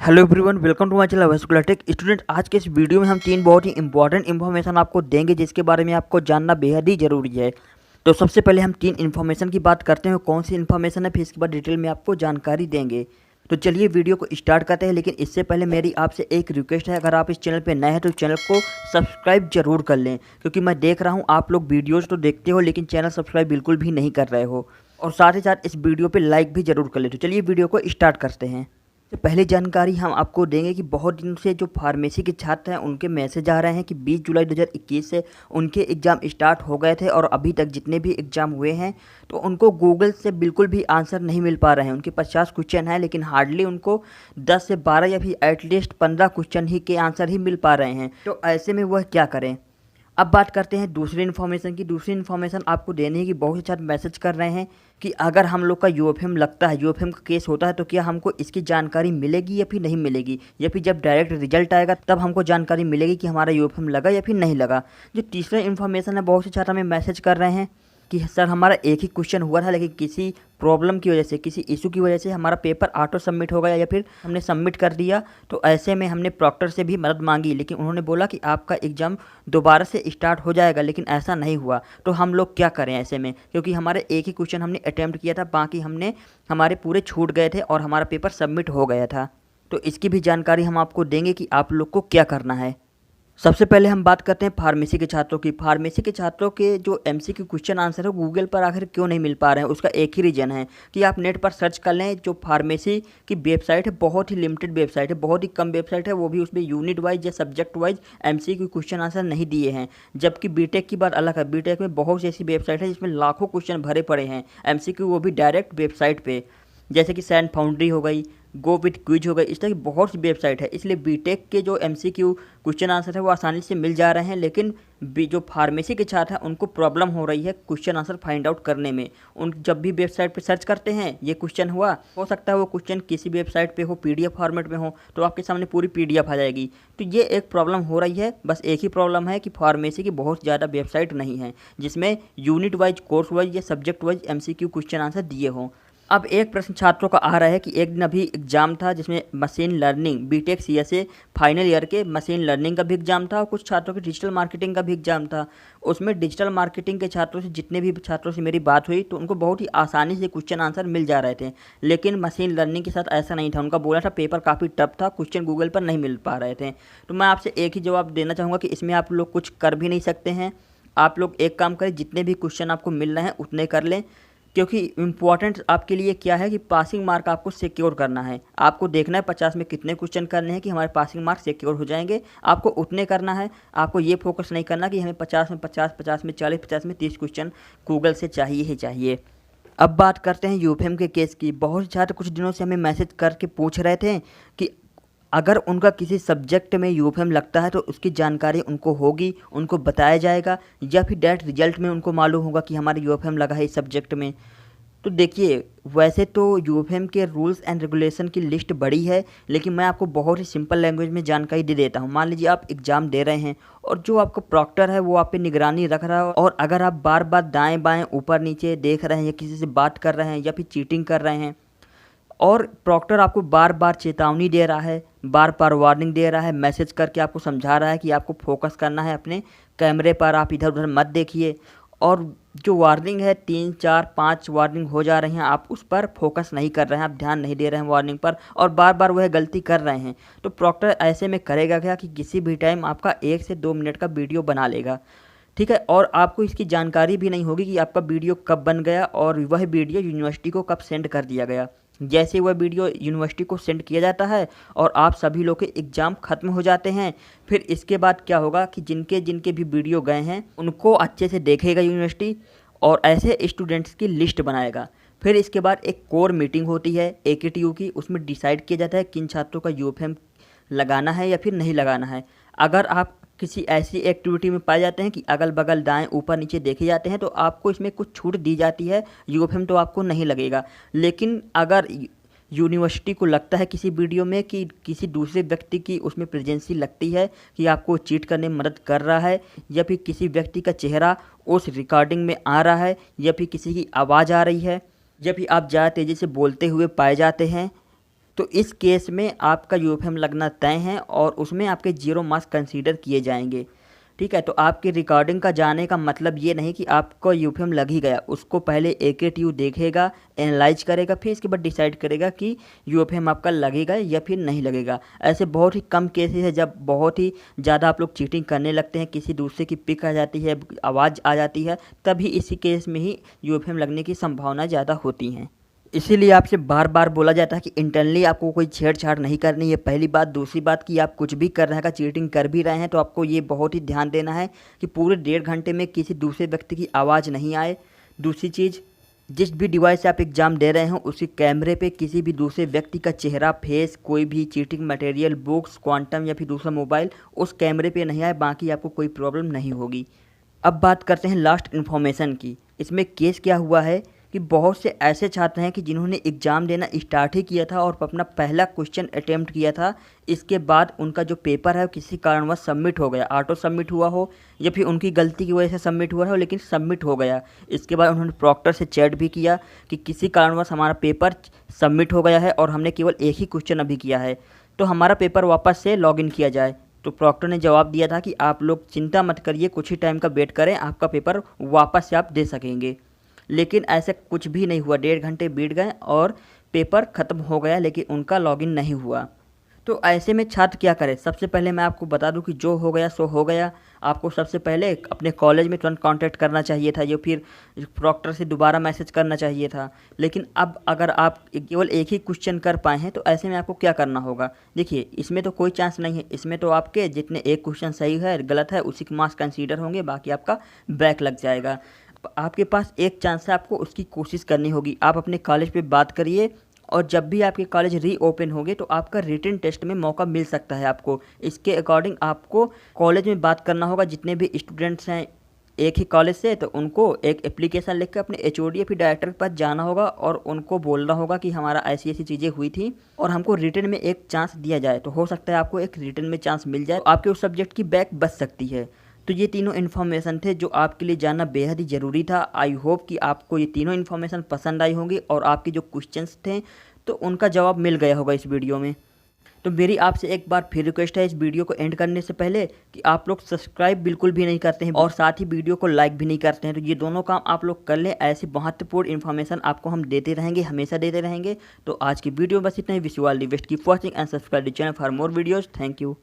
Hello everyone, welcome to my channel vascular tech student. आज के इस वीडियो में हम 3 बहुत ही इंपॉर्टेंट इन्फॉर्मेशन आपको देंगे जिसके बारे में आपको जानना बेहद ही ज़रूरी है। तो सबसे पहले हम 3 इन्फॉर्मेशन की बात करते हैं, कौन सी इन्फॉर्मेशन है, फिर इसके बाद डिटेल में आपको जानकारी देंगे। तो चलिए वीडियो को स्टार्ट करते हैं, लेकिन इससे पहले मेरी आपसे एक रिक्वेस्ट है, अगर आप इस चैनल पर नए हैं तो चैनल को सब्सक्राइब जरूर कर लें, क्योंकि मैं देख रहा हूँ आप लोग वीडियोज़ तो देखते हो लेकिन चैनल सब्सक्राइब बिल्कुल भी नहीं कर रहे हो, और साथ ही साथ इस वीडियो पर लाइक भी ज़रूर कर लें। तो चलिए वीडियो को स्टार्ट करते हैं। तो पहली जानकारी हम आपको देंगे कि बहुत दिन से जो फार्मेसी के छात्र हैं उनके मैसेज आ रहे हैं कि 20 जुलाई 2021 से उनके एग्ज़ाम स्टार्ट हो गए थे और अभी तक जितने भी एग्ज़ाम हुए हैं तो उनको गूगल से बिल्कुल भी आंसर नहीं मिल पा रहे हैं। उनके 50 क्वेश्चन हैं लेकिन हार्डली उनको 10 से 12 या फिर एटलीस्ट 15 क्वेश्चन ही के आंसर ही मिल पा रहे हैं। तो ऐसे में वह क्या करें। अब बात करते हैं दूसरी इन्फॉर्मेशन की। दूसरी इन्फॉर्मेशन आपको देने की बहुत से छात्र मैसेज कर रहे हैं कि अगर हम लोग का यूएफएम लगता है, यूएफएम का केस होता है, तो क्या हमको इसकी जानकारी मिलेगी या फिर नहीं मिलेगी, या फिर जब डायरेक्ट रिजल्ट आएगा तब हमको जानकारी मिलेगी कि हमारा यूएफएम लगा या फिर नहीं लगा। जो तीसरा इन्फॉर्मेशन है, बहुत से छात्र हमें मैसेज कर रहे हैं कि सर हमारा एक ही क्वेश्चन हुआ था लेकिन किसी प्रॉब्लम की वजह से, किसी इशू की वजह से हमारा पेपर ऑटो सबमिट हो गया या फिर हमने सबमिट कर दिया। तो ऐसे में हमने प्रॉक्टर से भी मदद मांगी लेकिन उन्होंने बोला कि आपका एग्ज़ाम दोबारा से स्टार्ट हो जाएगा, लेकिन ऐसा नहीं हुआ। तो हम लोग क्या करें ऐसे में, क्योंकि हमारे एक ही क्वेश्चन हमने अटैम्प्ट किया था, बाकी हमारे पूरे छूट गए थे और हमारा पेपर सबमिट हो गया था। तो इसकी भी जानकारी हम आपको देंगे कि आप लोग को क्या करना है। सबसे पहले हम बात करते हैं फार्मेसी के छात्रों की। फार्मेसी के छात्रों के जो एमसीक्यू क्वेश्चन आंसर है गूगल पर आखिर क्यों नहीं मिल पा रहे हैं, उसका एक ही रीज़न है कि आप नेट पर सर्च कर लें। जो फार्मेसी की वेबसाइट है बहुत ही लिमिटेड वेबसाइट है, बहुत ही कम वेबसाइट है, वो भी उसमें यूनिट वाइज या subject wise MCQ question answer नहीं दिए हैं। जबकि बीटेक की बात अलग है, बीटेक में बहुत सी ऐसी वेबसाइट है जिसमें लाखों क्वेश्चन भरे पड़े हैं एमसीक्यू, वो भी डायरेक्ट वेबसाइट पर, जैसे कि सैन फाउंड्री हो गई, गो विथ क्विज हो गई, इस तरह की बहुत सी वेबसाइट है। इसलिए बीटेक के जो एमसीक्यू क्वेश्चन आंसर है वो आसानी से मिल जा रहे हैं, लेकिन जो फार्मेसी के छात्र हैं उनको प्रॉब्लम हो रही है क्वेश्चन आंसर फाइंड आउट करने में। उन जब भी वेबसाइट पे सर्च करते हैं ये क्वेश्चन हुआ, हो सकता है वो क्वेश्चन किसी वेबसाइट पे हो, पीडीएफ फॉर्मेट में हो, तो आपके सामने पूरी पीडीएफ आ जाएगी। तो ये एक प्रॉब्लम हो रही है। बस एक ही प्रॉब्लम है कि फार्मेसी की बहुत ज़्यादा वेबसाइट नहीं है जिसमें यूनिट वाइज, कोर्स वाइज या subject wise MCQ question answer दिए हों। अब एक प्रश्न छात्रों का आ रहा है कि एक दिन अभी एग्जाम था जिसमें machine learning, BTech CSA final year के मशीन लर्निंग का भी एग्जाम था और कुछ छात्रों के डिजिटल मार्केटिंग का भी एग्जाम था। उसमें डिजिटल मार्केटिंग के छात्रों से, जितने भी छात्रों से मेरी बात हुई, तो उनको बहुत ही आसानी से क्वेश्चन आंसर मिल जा रहे थे। लेकिन मशीन लर्निंग के साथ ऐसा नहीं था, उनका बोला था पेपर काफ़ी टफ था, क्वेश्चन गूगल पर नहीं मिल पा रहे थे। तो मैं आपसे एक ही जवाब देना चाहूँगा कि इसमें आप लोग कुछ कर भी नहीं सकते हैं। आप लोग एक काम करें, जितने भी क्वेश्चन आपको मिल रहे हैं उतने कर लें, क्योंकि इम्पॉर्टेंट आपके लिए क्या है कि पासिंग मार्क आपको सिक्योर करना है। आपको देखना है 50 में कितने क्वेश्चन करने हैं कि हमारे पासिंग मार्क सिक्योर हो जाएंगे, आपको उतने करना है। आपको ये फोकस नहीं करना कि हमें 50 में 50, 50 में 40, 50 में 30 क्वेश्चन गूगल से चाहिए ही चाहिए। अब बात करते हैं यूएफएम के केस की। बहुत से छात्र कुछ दिनों से हमें मैसेज करके पूछ रहे थे कि अगर उनका किसी सब्जेक्ट में यूएफएम लगता है तो उसकी जानकारी उनको होगी, उनको बताया जाएगा, या फिर डायरेक्ट रिजल्ट में उनको मालूम होगा कि हमारा यूएफएम लगा है इस सब्जेक्ट में। तो देखिए, वैसे तो यूएफएम के रूल्स एंड रेगुलेशन की लिस्ट बड़ी है, लेकिन मैं आपको बहुत ही सिंपल लैंग्वेज में जानकारी दे देता हूँ। मान लीजिए आप एग्ज़ाम दे रहे हैं और जो आपका प्रॉक्टर है वो आप पे निगरानी रख रहा है, और अगर आप बार बार दाएं बाएं ऊपर नीचे देख रहे हैं या किसी से बात कर रहे हैं या फिर चीटिंग कर रहे हैं, और प्रॉक्टर आपको बार बार चेतावनी दे रहा है, बार बार वार्निंग दे रहा है, मैसेज करके आपको समझा रहा है कि आपको फोकस करना है अपने कैमरे पर, आप इधर उधर मत देखिए, और जो वार्निंग है 3, 4, 5 वार्निंग हो जा रही हैं, आप उस पर फोकस नहीं कर रहे हैं, आप ध्यान नहीं दे रहे हैं वार्निंग पर, और बार बार वह गलती कर रहे हैं, तो प्रॉक्टर ऐसे में करेगा क्या कि किसी भी टाइम आपका 1 से 2 मिनट का वीडियो बना लेगा, ठीक है। और आपको इसकी जानकारी भी नहीं होगी कि आपका वीडियो कब बन गया और वह वीडियो यूनिवर्सिटी को कब सेंड कर दिया गया। जैसे वह वीडियो यूनिवर्सिटी को सेंड किया जाता है और आप सभी लोग के एग्ज़ाम ख़त्म हो जाते हैं, फिर इसके बाद क्या होगा कि जिनके जिनके भी वीडियो गए हैं उनको अच्छे से देखेगा यूनिवर्सिटी और ऐसे स्टूडेंट्स की लिस्ट बनाएगा। फिर इसके बाद एक कोर मीटिंग होती है एकेटीयू की, उसमें डिसाइड किया जाता है किन छात्रों का यूएफएम लगाना है या फिर नहीं लगाना है। अगर आप किसी ऐसी एक्टिविटी में पाए जाते हैं कि अगल बगल दाएं ऊपर नीचे देखे जाते हैं तो आपको इसमें कुछ छूट दी जाती है, यूएफएम तो आपको नहीं लगेगा। लेकिन अगर यूनिवर्सिटी को लगता है किसी वीडियो में कि किसी दूसरे व्यक्ति की उसमें प्रेजेंसी लगती है कि आपको चीट करने में मदद कर रहा है, या फिर किसी व्यक्ति का चेहरा उस रिकॉर्डिंग में आ रहा है, या फिर किसी की आवाज़ आ रही है, या फिर आप ज़्यादा तेज़ी से बोलते हुए पाए जाते हैं, तो इस केस में आपका यूएफएम लगना तय है और उसमें आपके 0 मार्क्स कंसीडर किए जाएंगे। ठीक है, तो आपकी रिकॉर्डिंग का जाने का मतलब ये नहीं कि आपको यूएफएम लग ही गया, उसको पहले एकेटीयू देखेगा, एनालाइज करेगा, फिर इसके बाद डिसाइड करेगा कि यूएफएम आपका लगेगा या फिर नहीं लगेगा। ऐसे बहुत ही कम केसेस है जब बहुत ही ज़्यादा आप लोग चीटिंग करने लगते हैं, किसी दूसरे की पिक आ जाती है, आवाज़ आ जाती है, तभी इसी केस में ही यूएफएम लगने की संभावना ज़्यादा होती हैं। इसीलिए आपसे बार बार बोला जाता है कि इंटरनली आपको कोई छेड़छाड़ नहीं करनी है, पहली बात। दूसरी बात कि आप कुछ भी कर रहे हैं, अगर चीटिंग कर भी रहे हैं तो आपको ये बहुत ही ध्यान देना है कि पूरे 1.5 घंटे में किसी दूसरे व्यक्ति की आवाज़ नहीं आए। दूसरी चीज़, जिस भी डिवाइस से आप एग्ज़ाम दे रहे हो उसी कैमरे पे किसी भी दूसरे व्यक्ति का चेहरा, फेस, कोई भी चीटिंग मटेरियल, बुक्स, क्वांटम या फिर दूसरा मोबाइल उस कैमरे पे नहीं आए, बाकी आपको कोई प्रॉब्लम नहीं होगी। अब बात करते हैं लास्ट इन्फॉर्मेशन की। इसमें केस क्या हुआ है कि बहुत से ऐसे छात्र हैं कि जिन्होंने एग्ज़ाम देना स्टार्ट ही किया था और अपना पहला क्वेश्चन अटेम्प्ट किया था, इसके बाद उनका जो पेपर है किसी कारणवश सबमिट हो गया, ऑटो सबमिट हुआ हो या फिर उनकी गलती की वजह से सबमिट हुआ हो, लेकिन सबमिट हो गया। इसके बाद उन्होंने प्रॉक्टर से चैट भी किया कि किसी कारणवश हमारा पेपर सबमिट हो गया है और हमने केवल एक ही क्वेश्चन अभी किया है, तो हमारा पेपर वापस से लॉगिन किया जाए। तो प्रॉक्टर ने जवाब दिया था कि आप लोग चिंता मत करिए, कुछ ही टाइम का वेट करें, आपका पेपर वापस से आप दे सकेंगे। लेकिन ऐसा कुछ भी नहीं हुआ, 1.5 घंटे बीत गए और पेपर ख़त्म हो गया, लेकिन उनका लॉगिन नहीं हुआ। तो ऐसे में छात्र क्या करें? सबसे पहले मैं आपको बता दूं कि जो हो गया सो हो गया। आपको सबसे पहले अपने कॉलेज में तुरंत कांटेक्ट करना चाहिए था, या फिर प्रॉक्टर से दोबारा मैसेज करना चाहिए था। लेकिन अब अगर आप केवल एक ही क्वेश्चन कर पाए हैं तो ऐसे में आपको क्या करना होगा? देखिए, इसमें तो कोई चांस नहीं है, इसमें तो आपके जितने एक क्वेश्चन सही है गलत है उसी के मार्क्स कंसीडर होंगे, बाकी आपका बैक लग जाएगा। आपके पास एक चांस है, आपको उसकी कोशिश करनी होगी। आप अपने कॉलेज पे बात करिए और जब भी आपके कॉलेज रीओपन होंगे तो आपका रिटन टेस्ट में मौका मिल सकता है आपको। इसके अकॉर्डिंग आपको कॉलेज में बात करना होगा, जितने भी स्टूडेंट्स हैं एक ही कॉलेज से, तो उनको एक एप्लीकेशन लिख कर अपने एचओडी या फिर डायरेक्टर के पास जाना होगा और उनको बोलना होगा कि हमारा ऐसी ऐसी चीज़ें हुई थी और हमको रिटन में एक चांस दिया जाए। तो हो सकता है आपको एक रिटन में चांस मिल जाए, आपके उस सब्जेक्ट की बैक बच सकती है। तो ये तीनों इन्फॉर्मेशन थे जो आपके लिए जानना बेहद ही ज़रूरी था। आई होप कि आपको ये तीनों इन्फॉर्मेशन पसंद आई होंगी और आपके जो क्वेश्चंस थे तो उनका जवाब मिल गया होगा इस वीडियो में। तो मेरी आपसे एक बार फिर रिक्वेस्ट है इस वीडियो को एंड करने से पहले कि आप लोग सब्सक्राइब बिल्कुल भी नहीं करते हैं और साथ ही वीडियो को लाइक भी नहीं करते हैं, तो ये दोनों काम आप लोग कर लें। ऐसी महत्वपूर्ण इन्फॉर्मेशन आपको हम देते रहेंगे, हमेशा देते रहेंगे। तो आज की वीडियो बस इतना ही। Wish you all the best, keep watching and subscribe the channel for more videos. Thank you.